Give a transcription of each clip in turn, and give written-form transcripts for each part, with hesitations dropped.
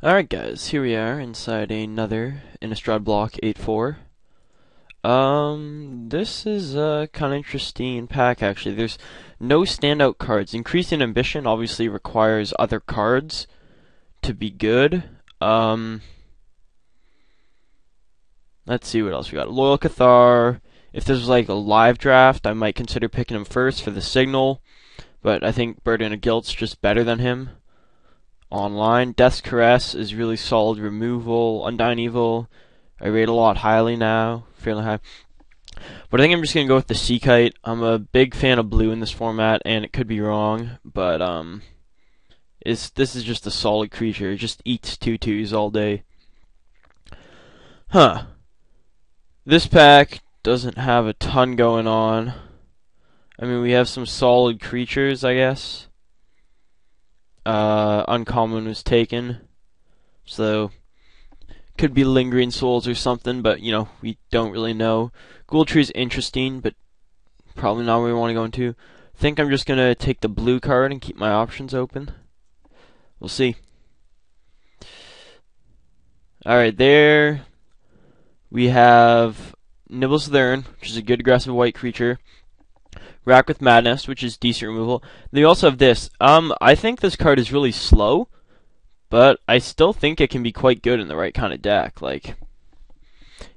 Alright guys, here we are inside another Innistrad block 8-4. This is a kind of interesting pack actually. There's no standout cards. Increasing ambition obviously requires other cards to be good. Let's see what else we got. Loyal Cathar. If this was like a live draft, I might consider picking him first for the signal, but I think Burden of Guilt's just better than him. Online, Death's Caress is really solid removal. Undying Evil, I rate a lot highly now, fairly high. But I think I'm just going to go with the Sea Kite. I'm a big fan of blue in this format, and it could be wrong, but this is just a solid creature. It just eats 2/2s all day. Huh. This pack doesn't have a ton going on. I mean, we have some solid creatures, I guess. Uncommon was taken, so could be Lingering Souls or something, but you know, we don't really know. Ghoul Tree is interesting, but probably not where we want to go into. I think I'm just gonna take the blue card and keep my options open. We'll see. Alright, there we have Nibbles Thurn, which is a good aggressive white creature. Rack with Madness, which is decent removal. Then you also have this. I think this card is really slow, but I still think it can be quite good in the right kind of deck. Like,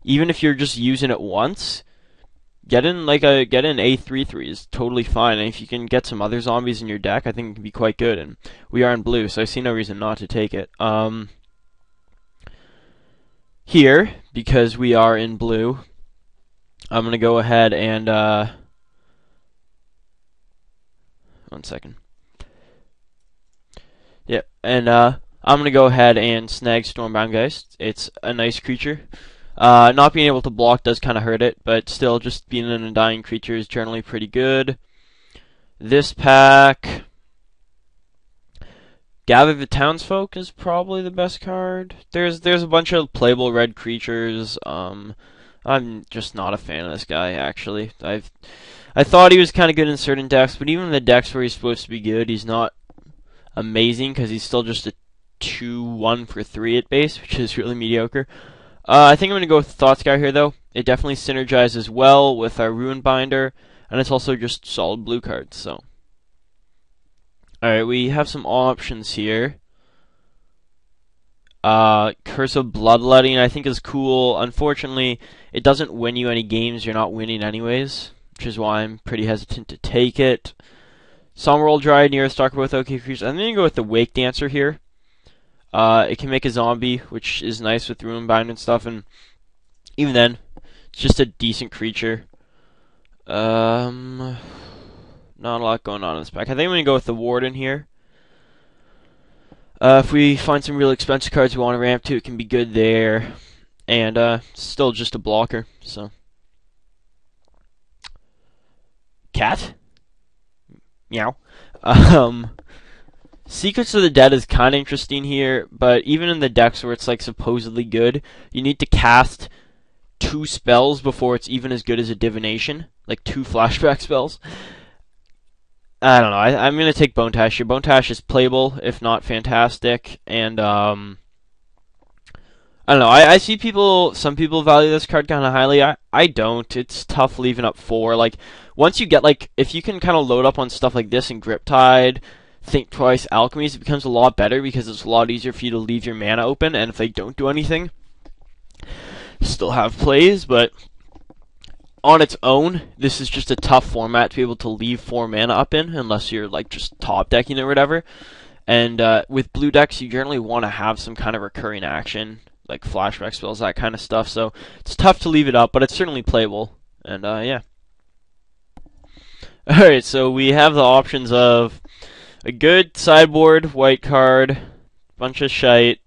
even if you're just using it once, get in A3/3 is totally fine. And if you can get some other zombies in your deck, I think it can be quite good. And we are in blue, so I see no reason not to take it. Here, because we are in blue, I'm gonna go ahead and one second. Yeah, and I'm gonna go ahead and snag Stormbound Geist. It's a nice creature. Not being able to block does kind of hurt it, but still, just being an undying creature is generally pretty good. This pack, Gather the Townsfolk is probably the best card. There's a bunch of playable red creatures. I'm just not a fan of this guy actually. I thought he was kind of good in certain decks, but even in the decks where he's supposed to be good, he's not amazing because he's still just a 2/1 for 3 at base, which is really mediocre. I think I'm going to go with Thoughtscour here, though. It definitely synergizes well with our Ruin Binder, and it's also just solid blue cards. So, alright, we have some options here. Curse of Bloodletting I think is cool. Unfortunately, it doesn't win you any games you're not winning anyways, which is why I'm pretty hesitant to take it. Somberwolf Dryad, Nearest Stalker, both okay creatures. I'm going to go with the Wake Dancer here. It can make a zombie, which is nice with Ruin Bind and stuff, and even then, it's just a decent creature. Not a lot going on in this pack. I think I'm going to go with the Warden here. If we find some real expensive cards we want to ramp to, it can be good there. And still just a blocker, so. Cat? Meow. Secrets of the Dead is kind of interesting here, but even in the decks where it's like supposedly good, you need to cast 2 spells before it's even as good as a Divination, like 2 flashback spells. I don't know. I'm gonna take Bone Tash here. Bone Tash is playable, if not fantastic, and I don't know. I see some people value this card kind of highly. I don't. It's tough leaving up 4. Like, once you get, like, if you can kind of load up on stuff like this and Griptide, Think Twice, Alchemies, it becomes a lot better because it's a lot easier for you to leave your mana open, and if they don't do anything, you still have plays, but on its own, this is just a tough format to be able to leave 4 mana up in, unless you're, like, just top decking it or whatever. And with blue decks, you generally want to have some kind of recurring action, like flashback spells, that kind of stuff, so it's tough to leave it up, but it's certainly playable, and yeah. Alright, so we have the options of a good sideboard white card, bunch of shite,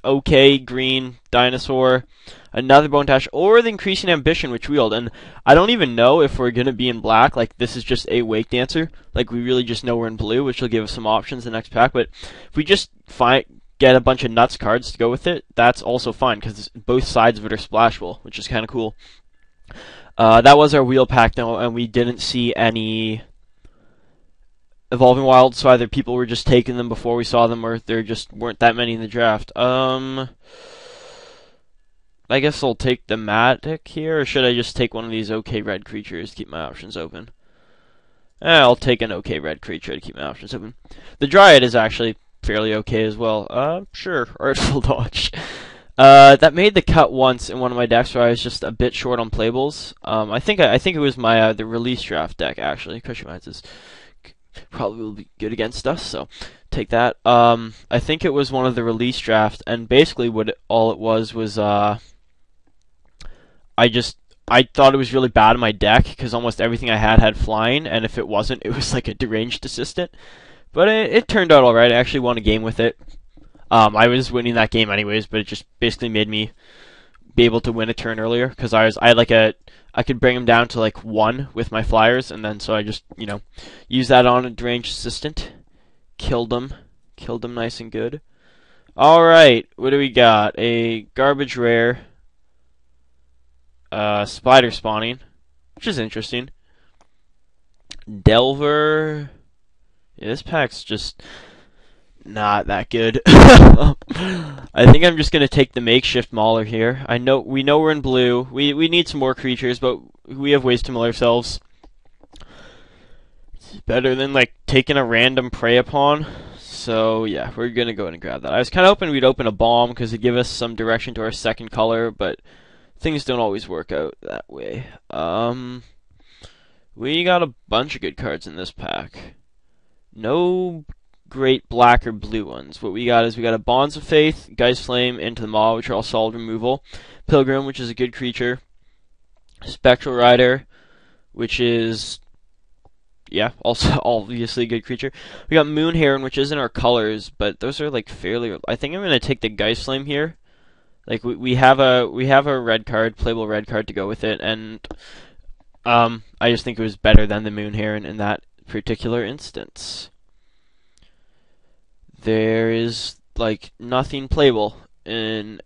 okay green dinosaur, another Bone Tash, or the Increasing Ambition, which we hold. And I don't even know if we're going to be in black, like this is just a Wake Dancer, like we really just know we're in blue, which will give us some options in the next pack. But if we just get a bunch of nuts cards to go with it, that's also fine, because both sides of it are splashable, which is kind of cool. That was our wheel pack, though, and we didn't see any Evolving Wilds, so either people were just taking them before we saw them, or there just weren't that many in the draft. I guess I'll take the Matic here, or should I just take one of these okay red creatures to keep my options open? I'll take an okay red creature to keep my options open. The Dryad is actually fairly okay as well. Sure, Artful Dodge. That made the cut once in one of my decks where I was just a bit short on playables. I think it was my the release draft deck actually. Crushing Minds is probably will be good against us, so take that. I think it was one of the release draft, and basically all it was I thought it was really bad in my deck because almost everything I had flying, and if it wasn't, it was like a deranged assistant. But it turned out alright. I actually won a game with it. I was winning that game anyways, but it just basically made me be able to win a turn earlier because I could bring him down to like 1 with my flyers, and then so I just used that on a deranged assistant, killed him nice and good. All right, what do we got? A garbage rare, spider spawning, which is interesting. Delver. Yeah, this pack's just not that good. I think I'm just gonna take the makeshift mauler here. We know we're in blue. We need some more creatures, but we have ways to mill ourselves. It's better than like taking a random prey upon. So yeah, we're gonna go ahead and grab that. I was kind of hoping we'd open a bomb because it'd give us some direction to our second color, but things don't always work out that way. We got a bunch of good cards in this pack. No great black or blue ones. What we got is we got a Bonds of Faith, Geist Flame, Into the Maw, which are all solid removal. Pilgrim, which is a good creature. Spectral Rider, which is also obviously a good creature. We got Moon Heron, which isn't our colors, but those are like fairly. I think I'm gonna take the Geist Flame here. Like we have a red card, playable red card to go with it, and I just think it was better than the Moon Heron in that particular instance. There is like nothing playable in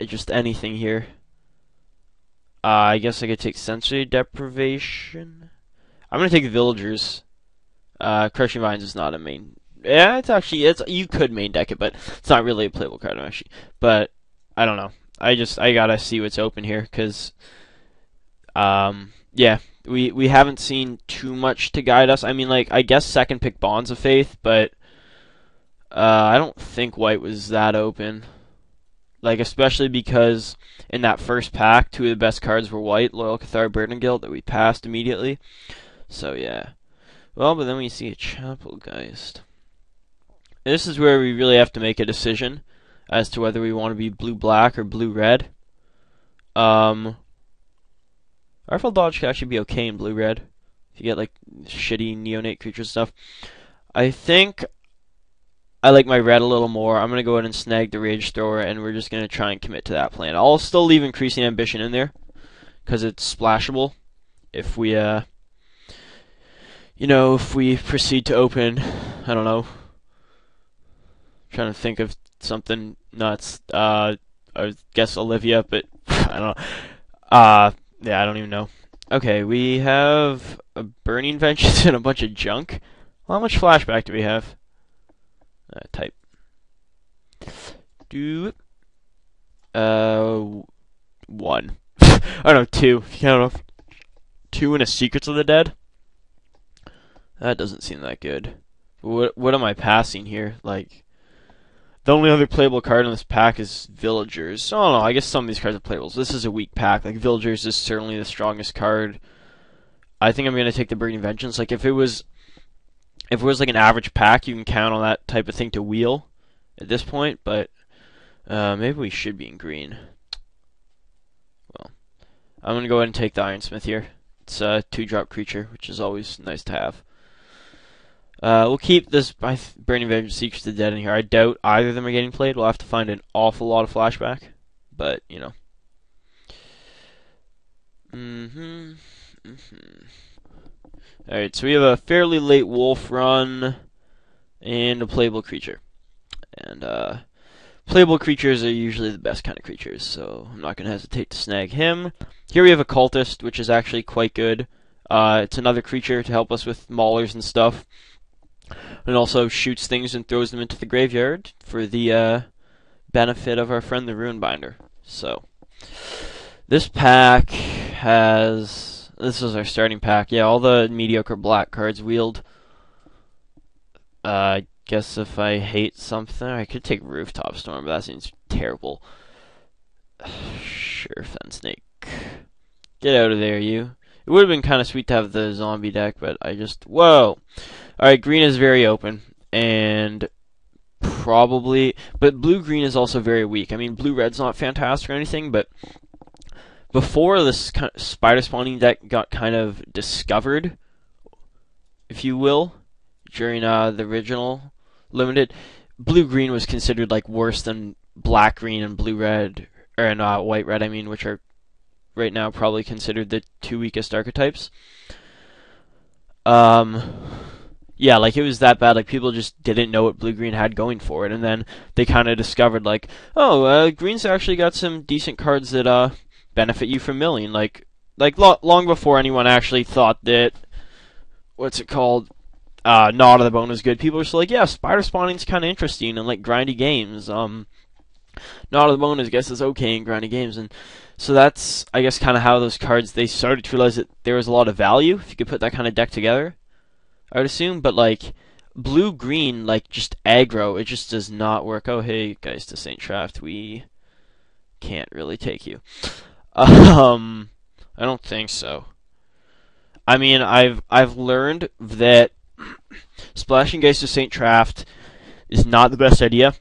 just anything here. I guess I could take Sensory Deprivation. I'm gonna take Villagers. Crushing Vines is not a main. Yeah, you could main deck it, but it's not really a playable card actually. But I don't know. I gotta see what's open here because yeah, we haven't seen too much to guide us. I mean, like I guess second pick Bonds of Faith, but I don't think white was that open. Like, especially because in that first pack, 2 of the best cards were white, Loyal Cathar, Burden Guild, that we passed immediately. So, yeah. Well, but then we see a Chapelgeist. This is where we really have to make a decision as to whether we want to be blue-black or blue-red. Artful Dodge could actually be okay in blue-red. If you get, like, shitty neonate creatures stuff. I think I like my red a little more. I'm going to go ahead and snag the Rage Thrower, and we're just going to try and commit to that plan. I'll still leave Increasing Ambition in there, because it's splashable. If we, if we proceed to open, I don't know. I'm trying to think of something nuts. I guess Olivia, but I don't know. Yeah, I don't even know. Okay, we have a Burning Vengeance and a bunch of junk. Well, how much flashback do we have? Type. One. I don't know, 2. I don't know. 2 in a Secrets of the Dead? That doesn't seem that good. What am I passing here? Like, the only other playable card in this pack is Villagers. I don't know, I guess some of these cards are playable. So this is a weak pack. Like, Villagers is certainly the strongest card. I think I'm going to take the Burning Vengeance. Like, if it was like an average pack, you can count on that type of thing to wheel at this point, but maybe we should be in green. Well, I'm going to go ahead and take the Ironsmith here. It's a 2-drop creature, which is always nice to have. We'll keep this Burning Vengeance, Secrets of the Dead in here. I doubt either of them are getting played. We'll have to find an awful lot of flashback, but, you know. Alright, so we have a fairly late wolf run and a playable creature. And playable creatures are usually the best kind of creatures, so I'm not going to hesitate to snag him. Here we have a Cultist, which is actually quite good. It's another creature to help us with maulers and stuff. and also shoots things and throws them into the graveyard for the benefit of our friend the Runebinder. So this pack has, this is our starting pack. Yeah, all the mediocre black cards wheeled. I guess if I hate something, I could take Rooftop Storm, but that seems terrible. Sure, Fen Snake. Get out of there, you. It would have been kind of sweet to have the zombie deck, but I just... Whoa! Alright, green is very open, and probably... But blue-green is also very weak. I mean, blue-red's not fantastic or anything, but before this kind of spider spawning deck got kind of discovered, if you will, during the original limited, blue-green was considered like worse than black-green and blue-red, or white-red, I mean, which are right now probably considered the two weakest archetypes. Yeah, like it was that bad. Like people just didn't know what blue-green had going for it, and then they kind of discovered like, oh, green's actually got some decent cards that benefit you from milling. Like long before anyone actually thought that, what's it called? Knot of the Bone was good. People were just like, yeah, spider spawning's kind of interesting and like grindy games. Knot of the Bone, I guess, is okay in grindy games, and so that's, I guess, kind of how those cards, they started to realize that there was a lot of value if you could put that kind of deck together, I would assume. But like blue-green, like just aggro, it just does not work. Oh, hey guys, to Saint Draft, we can't really take you. I don't think so. I mean, I've learned that splashing Geist of Saint Draft is not the best idea,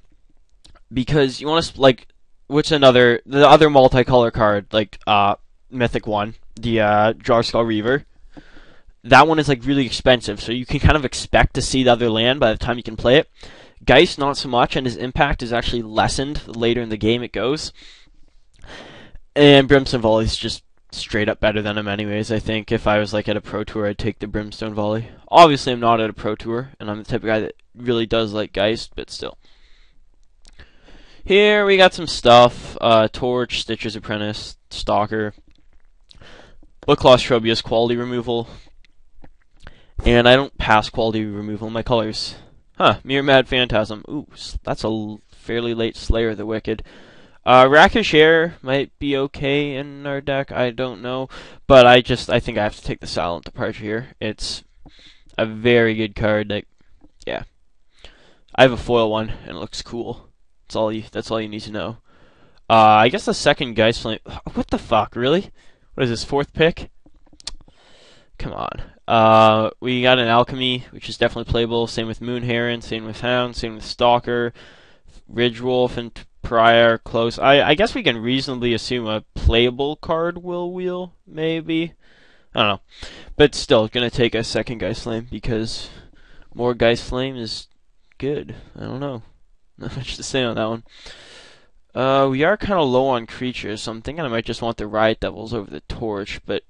because you want to like, what's the other multicolor card, like Mythic 1, the Jarskull Reaver. That one is like really expensive, so you can kind of expect to see the other land by the time you can play it. Geist, not so much, and his impact is actually lessened the later in the game it goes. And Brimstone Volley is just straight up better than him anyways. I think if I was like at a pro tour, I'd take the Brimstone Volley. Obviously I'm not at a pro tour, and I'm the type of guy that really does like Geist, but still. Here we got some stuff. Torch, Stitcher's Apprentice, Stalker, Book Claustrobius, quality removal. And I don't pass quality removal in my colors. Huh, Mere Mad Phantasm. Ooh, that's a fairly late Slayer of the Wicked. Rakish Air might be okay in our deck, I don't know. But I think I have to take the Silent Departure here. It's a very good card. Like, yeah. I have a foil one, and it looks cool. That's all you need to know. I guess the second Geist Flame... What the fuck, really? What is this, fourth pick? Come on. We got an Alchemy, which is definitely playable. Same with Moon Heron, same with Hound, same with Stalker, Ridgewolf, and Prior close. I guess we can reasonably assume a playable card will wheel, maybe. I don't know. But still, gonna take a second Geist Flame because more Geist Flame is good. I don't know. Not much to say on that one. We are kind of low on creatures, so I'm thinking I might just want the Riot Devils over the Torch, but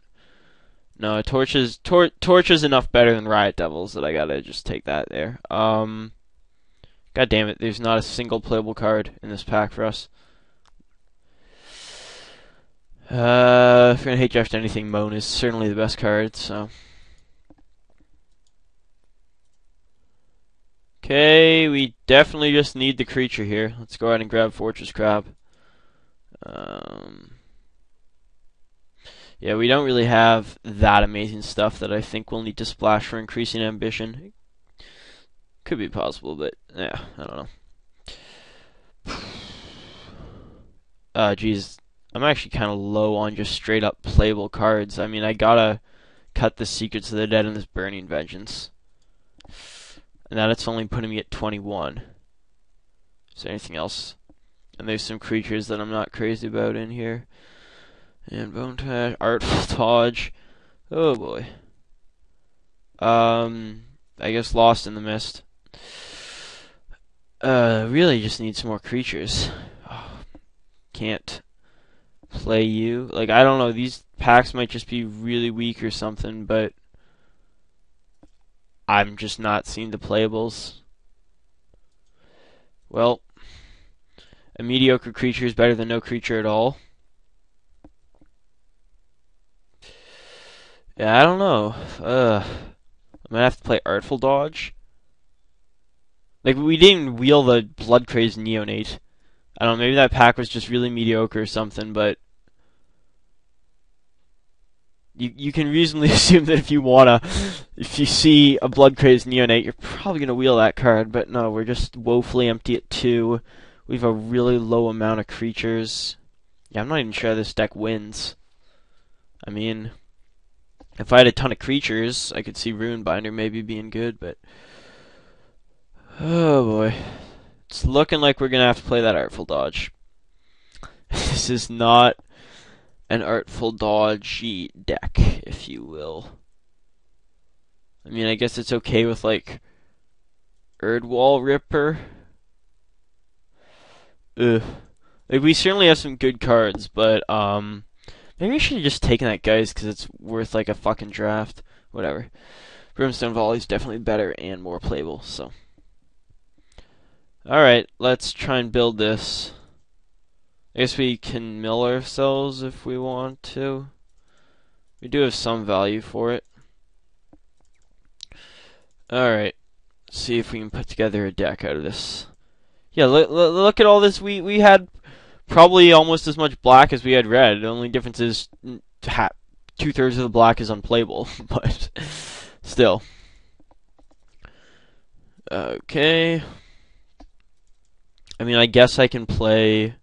no, Torch is enough better than Riot Devils that I gotta just take that there. God damn it, there's not a single playable card in this pack for us. If you're gonna hate draft anything, Moan is certainly the best card, so. Okay, we definitely just need the creature here. Let's go ahead and grab Fortress Crab. Yeah, we don't really have that amazing stuff that I think we'll need to splash for increasing ambition. Could be possible, but yeah, I don't know. Geez, I'm actually kind of low on just straight up playable cards. I mean, I gotta cut the Secrets of the Dead and this Burning Vengeance. And that it's only putting me at 21. Is there anything else? And there's some creatures that I'm not crazy about in here. And Bone Tash, Artful Dodge. Oh boy. I guess Lost in the Mist. Really just need some more creatures. Oh, can't play you. Like, I don't know, these packs might just be really weak or something, but I'm just not seeing the playables. Well, a mediocre creature is better than no creature at all. Yeah, I don't know. I'm gonna have to play Artful Dodge. Like, we didn't wheel the Blood Crazed Neonate. I don't know, maybe that pack was just really mediocre or something, but you can reasonably assume that if you see a Blood Crazed Neonate, you're probably going to wheel that card, but no, we're just woefully empty at 2. We have a really low amount of creatures. Yeah, I'm not even sure this deck wins. I mean, if I had a ton of creatures, I could see Runebinder maybe being good, but oh boy. It's looking like we're going to have to play that Artful Dodge. This is not an Artful Dodge deck, if you will. I mean, I guess it's okay with, like, Erdwall Ripper. Ugh. Like, we certainly have some good cards, but, maybe I should have just taken that, guys, because it's worth, like, a fucking draft. Whatever. Brimstone Volley's definitely better and more playable, so. Alright, let's try and build this. I guess we can mill ourselves if we want to. We do have some value for it. Alright, see if we can put together a deck out of this. Yeah, look at all this. We had probably almost as much black as we had red. The only difference is 2/3 of the black is unplayable, but still. Okay. I mean, I guess I can play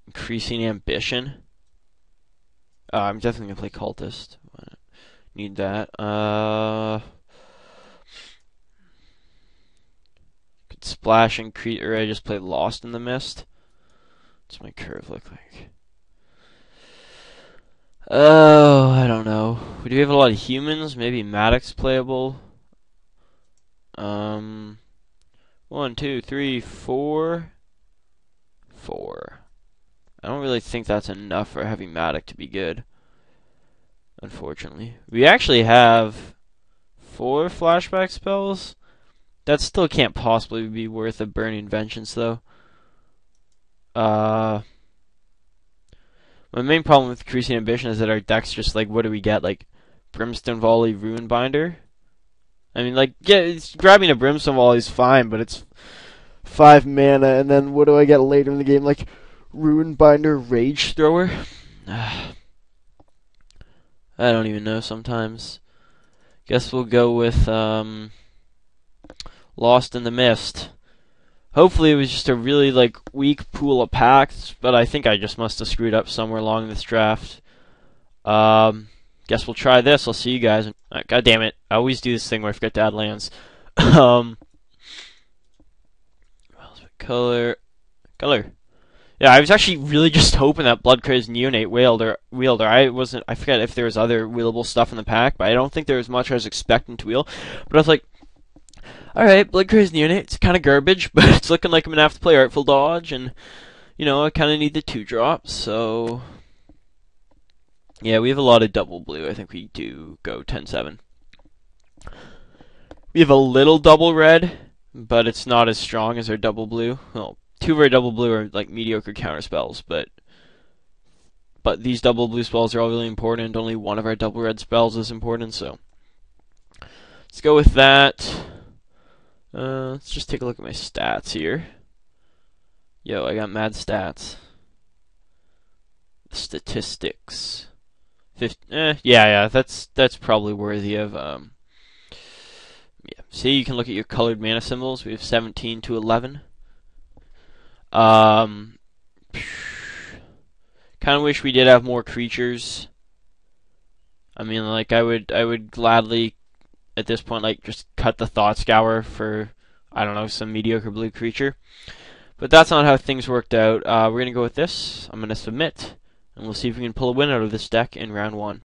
Increasing Ambition. I'm definitely gonna play Cultist. Need that. Could splash and create, or I just play Lost in the Mist. What's my curve look like? Oh, I don't know. We do have a lot of humans. Maybe Maddox playable. 1, 2, 3, 4. 4. I don't really think that's enough for Heavy Maddox to be good. Unfortunately. We actually have 4 flashback spells. That still can't possibly be worth a Burning Vengeance, though. My main problem with Increasing Ambition is that our deck's just like, what do we get? Like, Brimstone Volley, Runebinder? I mean, like, yeah, grabbing a Brimstone Volley is fine, but it's 5 mana, and then what do I get later in the game? Like, Runebinder, Rage Thrower? I don't even know sometimes. Guess we'll go with Lost in the Mist. Hopefully it was just a really, like, weak pool of packs, but I think I just must have screwed up somewhere along this draft. Guess we'll try this. I'll see you guys. God damn it. I always do this thing where I forget to add lands. Color. Yeah, I was actually really just hoping that Blood Crazed Neonate Wielder. I forget if there was other wheelable stuff in the pack, but I don't think there was much I was expecting to wheel. But I was like, alright, Blood Crazed Neonate, it's kind of garbage, but it's looking like I'm going to have to play Artful Dodge, and, you know, I kind of need the 2-drop, so. Yeah, we have a lot of double blue. I think we do go 10-7. We have a little double red, but it's not as strong as our double blue. Well, 2 of our double blue are like mediocre counter spells, but these double blue spells are all really important. Only one of our double red spells is important, so let's go with that. Let's just take a look at my stats here. Yo, I got mad stats. Statistics. Yeah, that's probably worthy of yeah. See, you can look at your colored mana symbols. We have 17 to 11. Kind of wish we did have more creatures. I mean, like, I would gladly at this point, like, just cut the Thought Scour for, I don't know, some mediocre blue creature. But that's not how things worked out. We're going to go with this. I'm going to submit, and we'll see if we can pull a win out of this deck in round 1.